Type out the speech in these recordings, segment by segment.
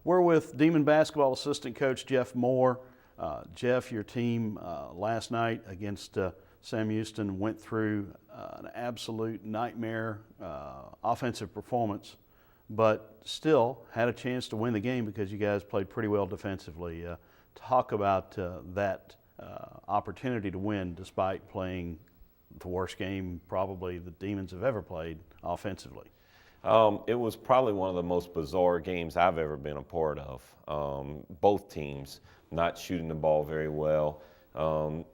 We're with Demon basketball assistant coach Jeff Moore. Jeff, your team last night against Sam Houston went through an absolute nightmare offensive performance, but still had a chance to win the game because you guys played pretty well defensively. Talk about that opportunity to win despite playing the worst game probably the Demons have ever played offensively. It was probably one of the most bizarre games I've ever been a part of. Both teams not shooting the ball very well.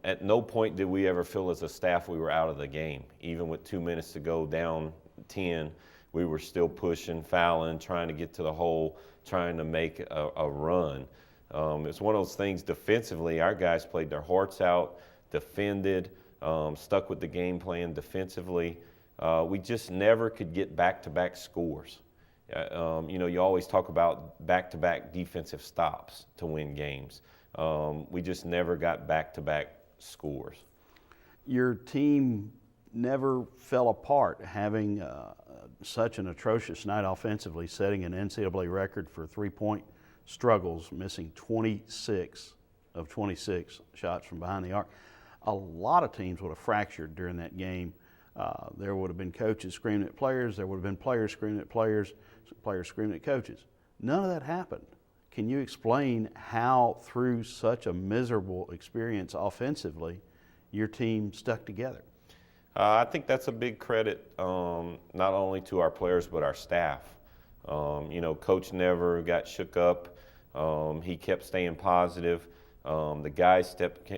At no point did we ever feel as a staff we were out of the game. Even with 2 minutes to go, down 10, we were still pushing, fouling, trying to get to the hole, trying to make a run. It's one of those things defensively, our guys played their hearts out, defended, stuck with the game plan defensively. We just never could get back-to-back scores. You always talk about back-to-back defensive stops to win games. We just never got back-to-back scores. Your team never fell apart, having such an atrocious night offensively, setting an NCAA record for three-point struggles, missing 26 of 26 shots from behind the arc. A lot of teams would have fractured during that game. There would have been coaches screaming at players. There would have been players screaming at players, players screaming at coaches. None of that happened. Can you explain how, through such a miserable experience offensively, your team stuck together? I think that's a big credit not only to our players but our staff. Coach never got shook up. He kept staying positive. The guys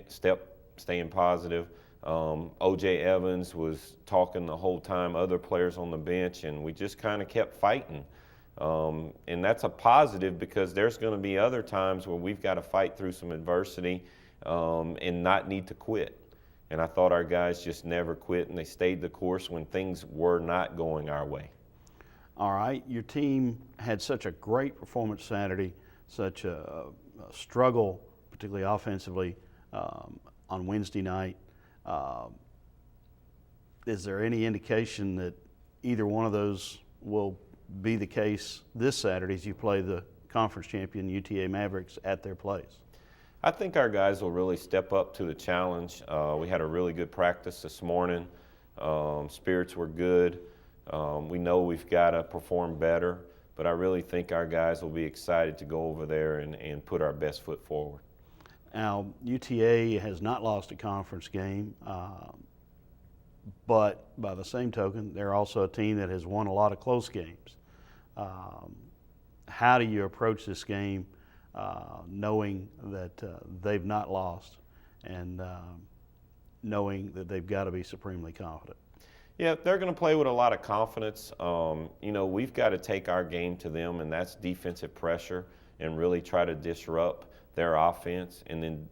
stepped staying positive. O.J. Evans was talking the whole time, other players on the bench, and we just kind of kept fighting. And that's a positive because there's going to be other times where we've got to fight through some adversity and not need to quit. And I thought our guys just never quit, and they stayed the course when things were not going our way. All right, your team had such a great performance Saturday, such a struggle, particularly offensively, on Wednesday night. Is there any indication that either one of those will be the case this Saturday as you play the conference champion UTA Mavericks at their place? I think our guys will really step up to the challenge. We had a really good practice this morning. Spirits were good. We know we've got to perform better, but I really think our guys will be excited to go over there and put our best foot forward. Now, UTA has not lost a conference game, but by the same token, they're also a team that has won a lot of close games. How do you approach this game knowing that they've not lost and knowing that they've got to be supremely confident? Yeah, they're going to play with a lot of confidence. We've got to take our game to them, and that's defensive pressure and really try to disrupt their offense. And then,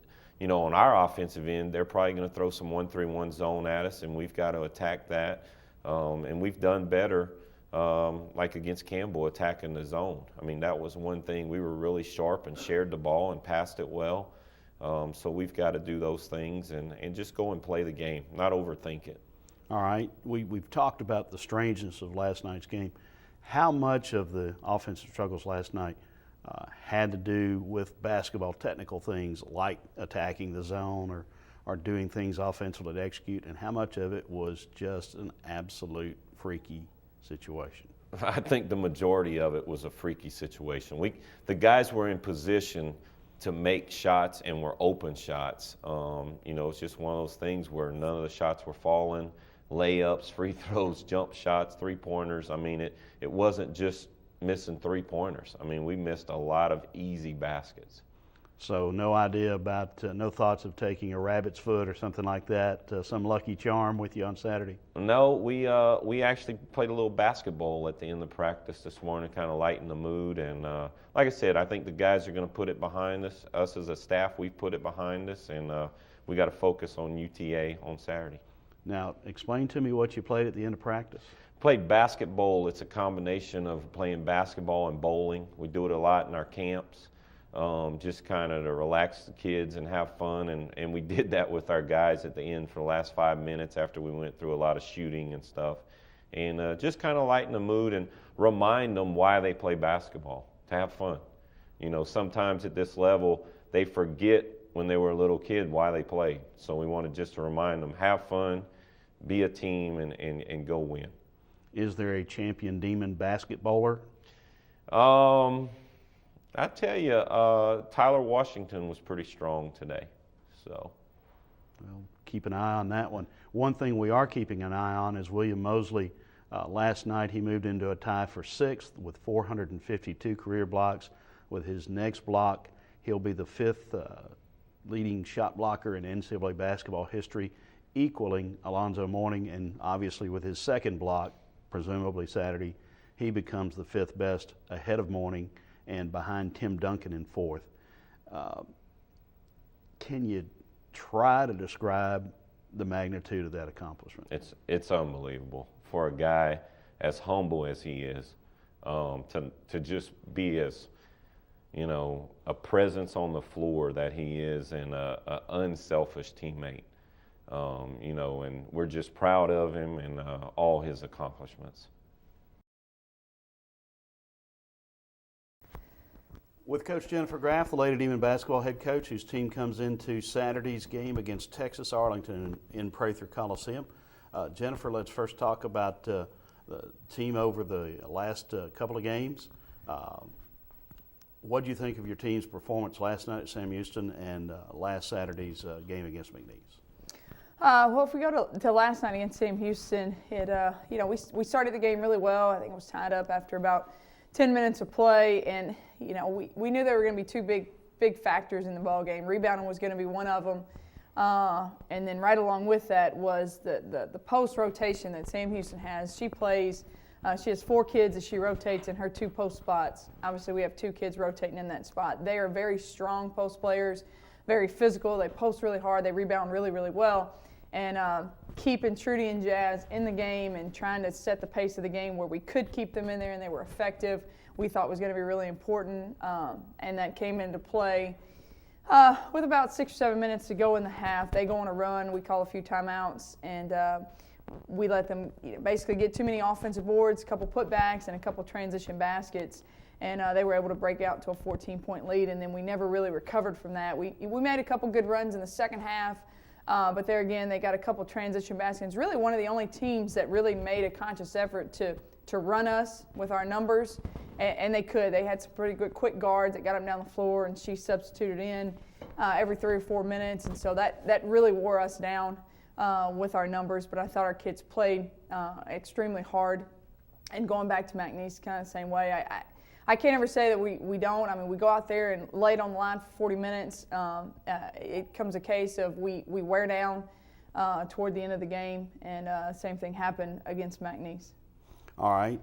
on our offensive end, they're probably going to throw some 1-3-1 zone at us, and we've got to attack that. And we've done better, like against Campbell, attacking the zone. I mean, that was one thing. We were really sharp and shared the ball and passed it well. So we've got to do those things and just go and play the game, not overthink it. All right. We've talked about the strangeness of last night's game. How much of the offensive struggles last night had to do with basketball technical things like attacking the zone or doing things offensively to execute, and how much of it was just an absolute freaky situation? I think the majority of it was a freaky situation. The guys were in position to make shots and were open shots. It's just one of those things where none of the shots were falling. Layups, free throws, jump shots, three-pointers. I mean, it wasn't just missing three-pointers. I mean, we missed a lot of easy baskets. So no idea about, no thoughts of taking a rabbit's foot or something like that, some lucky charm with you on Saturday? No, we actually played a little basketball at the end of practice this morning, kind of lighten the mood. And like I said, I think the guys are going to put it behind us. Us as a staff, we've put it behind us, and we got to focus on UTA on Saturday. Now, explain to me what you played at the end of practice. Played basketball. It's a combination of playing basketball and bowling. We do it a lot in our camps, just kind of to relax the kids and have fun. And we did that with our guys at the end for the last 5 minutes after we went through a lot of shooting and stuff. And just kind of lighten the mood and remind them why they play basketball, to have fun. You know, sometimes at this level, they forget when they were a little kid why they played. So we wanted just to remind them, have fun, be a team, and go win. Is there a champion demon basketballer? I tell you, Tyler Washington was pretty strong today. So, well, keep an eye on that one. One thing we are keeping an eye on is William Mosley. Last night he moved into a tie for 6th with 452 career blocks. With his next block, he'll be the 5th leading shot blocker in NCAA basketball history, equaling Alonzo Mourning, and obviously with his second block, presumably Saturday, he becomes the 5th best ahead of Mourning and behind Tim Duncan in 4th. Can you try to describe the magnitude of that accomplishment? It's unbelievable for a guy as humble as he is, to just be as, you know, a presence on the floor that he is, and a unselfish teammate. You know, and we're just proud of him and all his accomplishments. With Coach Jennifer Graf, the Lady Demon basketball head coach, whose team comes into Saturday's game against Texas Arlington in Patric Coliseum. Jennifer, let's first talk about the team over the last couple of games. What do you think of your team's performance last night at Sam Houston and last Saturday's game against McNeese? Well, if we go to last night against Sam Houston, you know, we started the game really well. I think it was tied up after about 10 minutes of play, and you know, we knew there were going to be two big factors in the ball game. Rebounding was going to be one of them, and then right along with that was the post rotation that Sam Houston has. She has 4 kids that she rotates in her 2 post spots. Obviously, we have 2 kids rotating in that spot. They are very strong post players, very physical. They post really hard. They rebound really, really well. And keeping Trudy and Jazz in the game and trying to set the pace of the game where we could keep them in there and they were effective, we thought was going to be really important. And that came into play with about 6 or 7 minutes to go in the half. They go on a run. We call a few timeouts, and we let them basically get too many offensive boards, a couple putbacks, and a couple transition baskets. And they were able to break out to a 14-point lead, and then we never really recovered from that. We made a couple good runs in the second half, but there again, they got a couple transition baskets. Really one of the only teams that really made a conscious effort to run us with our numbers, and they could. They had some pretty good quick guards that got them down the floor, and she substituted in every 3 or 4 minutes, and so that really wore us down with our numbers. But I thought our kids played extremely hard, and going back to McNeese, kind of the same way. I can't ever say that we don't. I mean, we go out there and lay it on the line for 40 minutes. It comes a case of we wear down toward the end of the game, and same thing happened against McNeese. All right.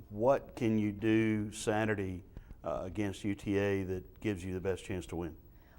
What can you do Saturday against UTA that gives you the best chance to win?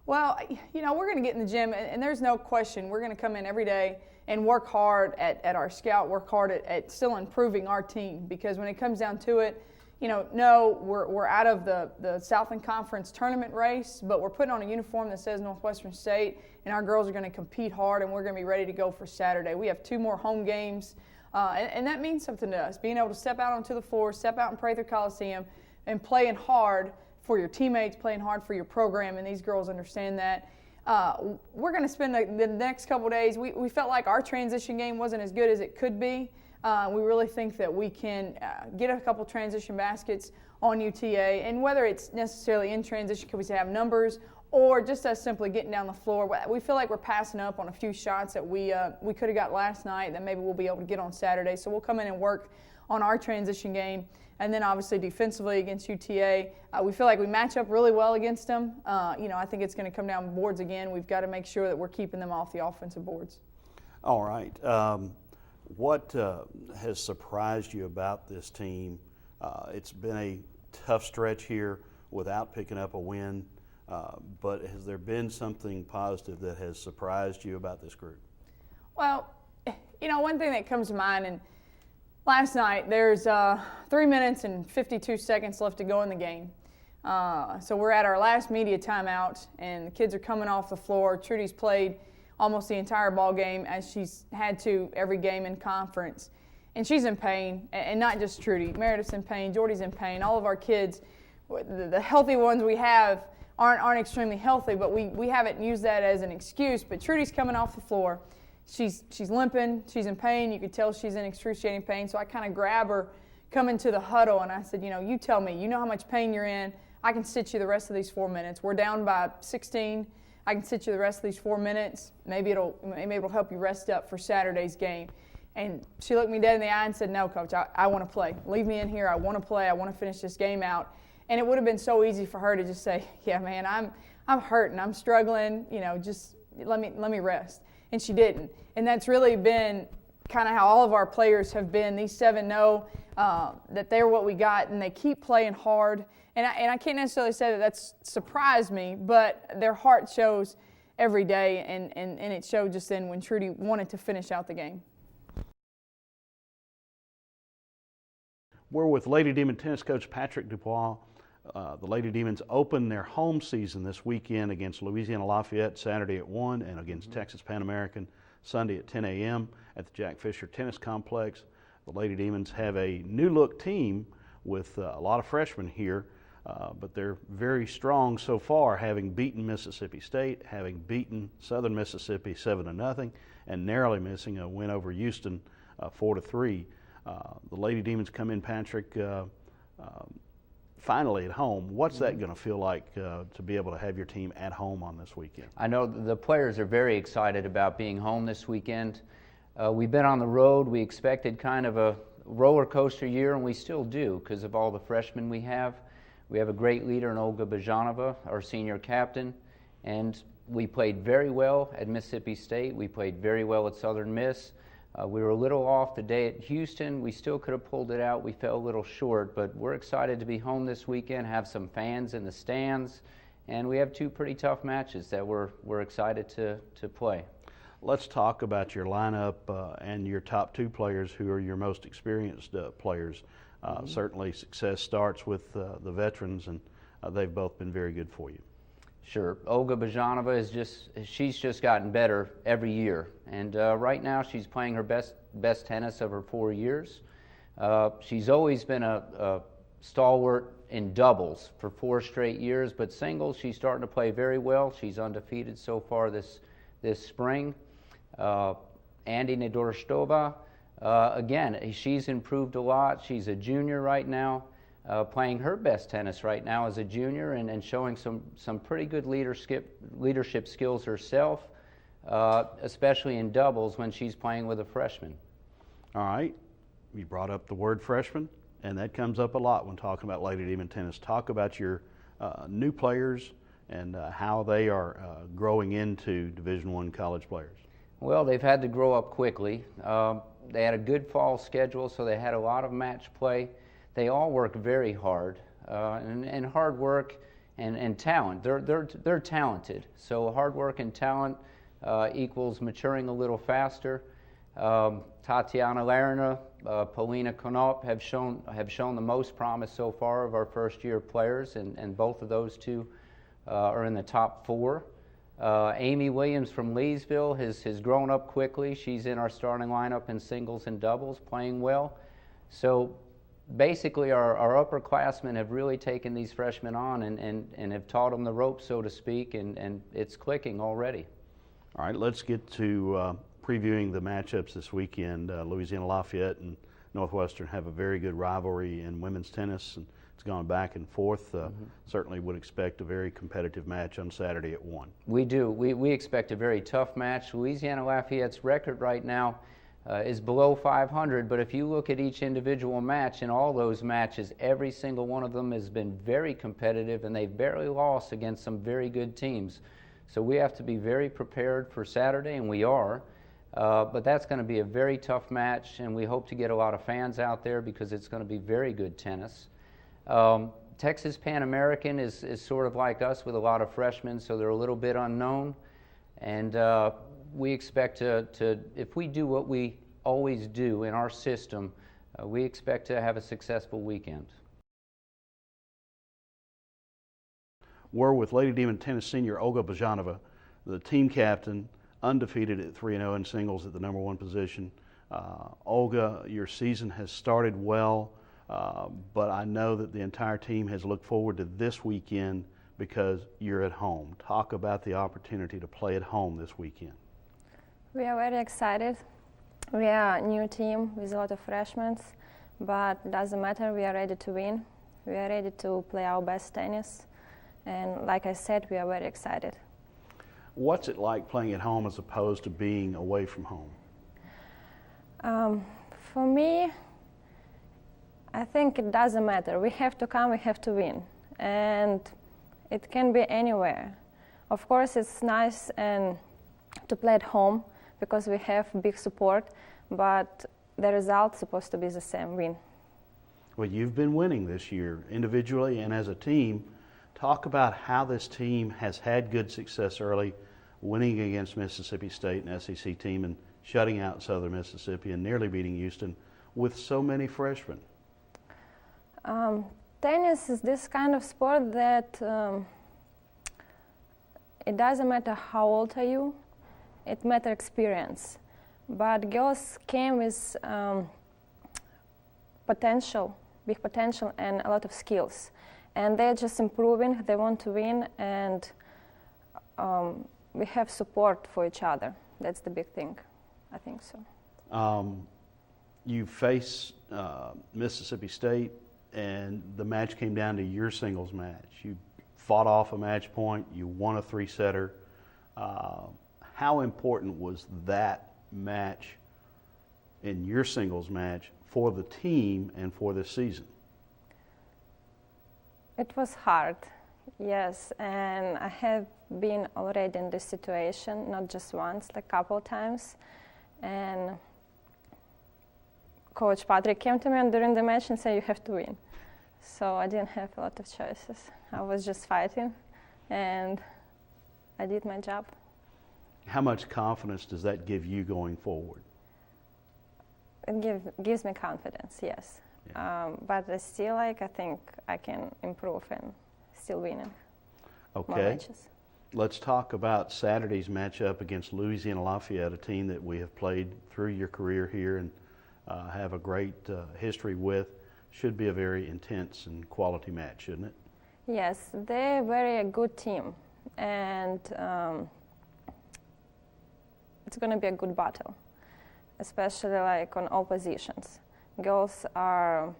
Well, you know, we're going to get in the gym, and there's no question we're going to come in every day and work hard at our scout, work hard at still improving our team, because when it comes down to it, you know, no, we're out of the Southland Conference tournament race, but we're putting on a uniform that says Northwestern State, and our girls are going to compete hard, and we're going to be ready to go for Saturday. We have 2 more home games, and that means something to us, being able to step out onto the floor, step out in Patric Coliseum, and playing hard for your teammates, playing hard for your program, and these girls understand that. We're going to spend the next couple days. We felt like our transition game wasn't as good as it could be. We really think that we can get a couple transition baskets on UTA, and whether it's necessarily in transition because we have numbers or just us simply getting down the floor, we feel like we're passing up on a few shots that we could have got last night that maybe we'll be able to get on Saturday. So we'll come in and work on our transition game. And then obviously defensively against UTA, we feel like we match up really well against them. You know, I think it's going to come down boards again. We've got to make sure that we're keeping them off the offensive boards. All right. What has surprised you about this team? It's been a tough stretch here without picking up a win, but has there been something positive that has surprised you about this group? Well, you know, one thing that comes to mind, and last night there's 3 minutes and 52 seconds left to go in the game. So we're at our last media timeout, and the kids are coming off the floor. Trudy's played almost the entire ball game, as she's had to every game in conference. And she's in pain, and not just Trudy. Meredith's in pain, Jordy's in pain. All of our kids, the healthy ones we have aren't extremely healthy, but we haven't used that as an excuse. But Trudy's coming off the floor. She's limping. She's in pain. You could tell she's in excruciating pain. So I kind of grab her coming to the huddle, and I said, you tell me. You know how much pain you're in. I can sit you the rest of these 4 minutes. We're down by 16. I can sit you the rest of these 4 minutes. Maybe it'll help you rest up for Saturday's game. And she looked me dead in the eye and said, no, Coach, I want to play. Leave me in here. I want to play. I want to finish this game out. And it would have been so easy for her to just say, yeah, man, I'm hurting. I'm struggling. Just let me rest. And she didn't. And that's really been kind of how all of our players have been. These 7 know that they're what we got, and they keep playing hard. And I can't necessarily say that that's surprised me, but their heart shows every day, and it showed just then when Trudy wanted to finish out the game. We're with Lady Demon tennis coach Patric DuBois. The Lady Demons open their home season this weekend against Louisiana Lafayette Saturday at 1 and against Texas Pan American Sunday at 10 a.m. at the Jack Fisher Tennis Complex. The Lady Demons have a new-look team with a lot of freshmen here, but they're very strong so far, having beaten Mississippi State, having beaten Southern Mississippi 7-0, and narrowly missing a win over Houston 4-3. The Lady Demons come in, Patrick, finally at home. What's that going to feel like to be able to have your team at home on this weekend? I know the players are very excited about being home this weekend. We've been on the road. We expected kind of a roller coaster year, and we still do because of all the freshmen we have. We have a great leader in Olga Bazhanova, our senior captain, and we played very well at Mississippi State. We played very well at Southern Miss. We were a little off the day at Houston. We still could have pulled it out. We fell a little short, but we're excited to be home this weekend, have some fans in the stands, and we have 2 pretty tough matches that we're excited to play. Let's talk about your lineup and your top 2 players who are your most experienced players. Certainly success starts with the veterans, and they've both been very good for you. Sure. Olga Bazhanova she's just gotten better every year, and right now she's playing her best tennis of her 4 years. She's always been a stalwart in doubles for 4 straight years, but singles she's starting to play very well. She's undefeated so far this spring. Andy Nedorostova, again, she's improved a lot. She's a junior right now. Playing her best tennis right now as a junior and showing some pretty good leadership skills herself, especially in doubles when she's playing with a freshman. All right. You brought up the word freshman, and that comes up a lot when talking about Lady Demon tennis. Talk about your new players and how they are growing into Division I college players. Well, they've had to grow up quickly. They had a good fall schedule, so they had a lot of match play. They all work very hard, and hard work and talent. They're talented, so hard work and talent equals maturing a little faster. Tatiana Larina, Polina Konop have shown the most promise so far of our first-year players, and both of those 2 are in the top 4. Amy Williams from Leesville has grown up quickly. She's in our starting lineup in singles and doubles, playing well. So basically our upperclassmen have really taken these freshmen on and have taught them the ropes, so to speak, and it's clicking already. All right, let's get to previewing the matchups this weekend. Louisiana Lafayette and Northwestern have a very good rivalry in women's tennis, and it's gone back and forth. Certainly would expect a very competitive match on Saturday at 1. We do. We expect a very tough match. Louisiana Lafayette's record right now is below 500, but if you look at each individual match, in all those matches, every single one of them has been very competitive, and they've barely lost against some very good teams. So we have to be very prepared for Saturday, and we are. But that's going to be a very tough match, and we hope to get a lot of fans out there because it's going to be very good tennis. Texas Pan American is sort of like us with a lot of freshmen, so they're a little bit unknown. And we expect to, if we do what we always do in our system, we expect to have a successful weekend. We're with Lady Demon tennis senior Olga Bazhanova, the team captain, undefeated at 3-0 in singles at the #1 position. Olga, your season has started well. but I know that the entire team has looked forward to this weekend because you're at home. Talk about the opportunity to play at home this weekend. We are very excited. We are a new team with a lot of freshmen, but it doesn't matter. We are ready to win. We are ready to play our best tennis. And like I said, we are very excited. What's it like playing at home as opposed to being away from home? For me, I think it doesn't matter. We have to come, we have to win. And it can be anywhere. Of course, it's nice and to play at home because we have big support, but the result's supposed to be the same, win. Well, you've been winning this year, individually and as a team. Talk about how this team has had good success early, winning against Mississippi State, an SEC team, and shutting out Southern Mississippi and nearly beating Houston with so many freshmen. Tennis is this kind of sport that it doesn't matter how old are you, it matters experience. But girls came with potential, big potential, and a lot of skills. And they're just improving, they want to win, and we have support for each other. That's the big thing, I think so. You face Mississippi State, and the match came down to your singles match. You fought off a match point, you won a three-setter. How important was that match in your singles match for the team and for this season? It was hard, yes, and I have been already in this situation, not just once, like a couple times. And Coach Patric came to me during the match and said, you have to win. So I didn't have a lot of choices. I was just fighting, and I did my job. How much confidence does that give you going forward? It gives me confidence, yes. Yeah. But I still, I think I can improve and still winning more Okay. matches. Let's talk about Saturday's matchup against Louisiana Lafayette, a team that we have played through your career here and have a great history with. Should be a very intense and quality match, shouldn't it? Yes, they're very a good team, and it's going to be a good battle, especially on all positions. Girls are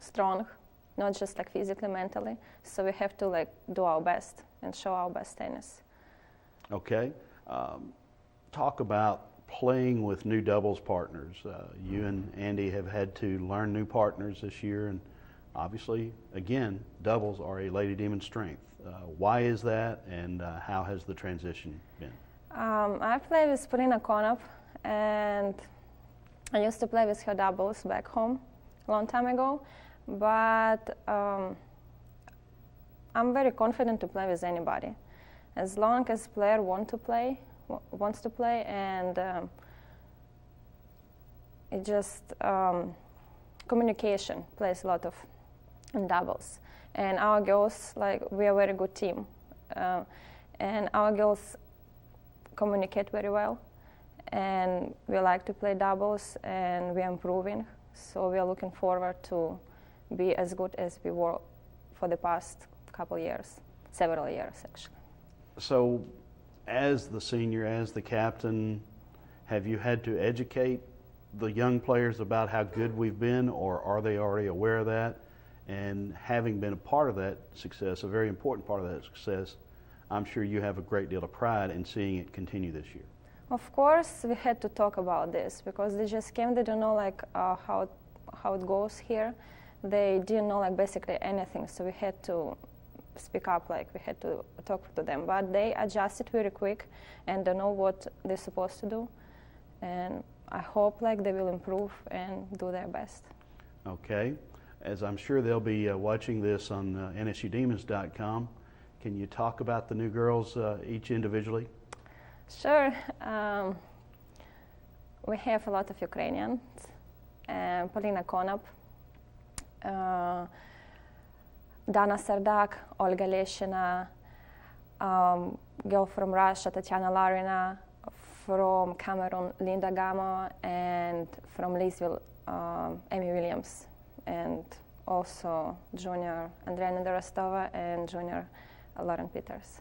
strong, not just physically, mentally, so we have to do our best and show our best tennis. Okay. Talk about playing with new doubles partners. You and Andy have had to learn new partners this year, and obviously, again, doubles are a Lady Demon strength. Why is that, and how has the transition been? I play with Polina Konop, and I used to play with her doubles back home a long time ago, but I'm very confident to play with anybody. As long as player wants to play, and it just communication plays a lot of in doubles. And our girls, we are a very good team, and our girls communicate very well, and we like to play doubles, and we are improving. So we are looking forward to be as good as we were for the past couple years, several years actually. So, as the senior, as the captain, have you had to educate the young players about how good we've been, or are they already aware of that? And having been a part of that success, a very important part of that success, I'm sure you have a great deal of pride in seeing it continue this year. Of course, we had to talk about this because they just came. They don't know how it goes here. They didn't know basically anything. So we had to speak up. We had to talk to them. But they adjusted very quick, and they know what they're supposed to do. And I hope they will improve and do their best. Okay. As I'm sure they'll be watching this on nsudemons.com, can you talk about the new girls each individually? Sure. We have a lot of Ukrainians. Polina Konop, Dana Sardak, Olga Leshina, girl from Russia, Tatiana Larina. from Cameroon, Linda Gamo, and from Leesville, Amy Williams, and also junior Andrea Nerostova and junior Lauren Peters.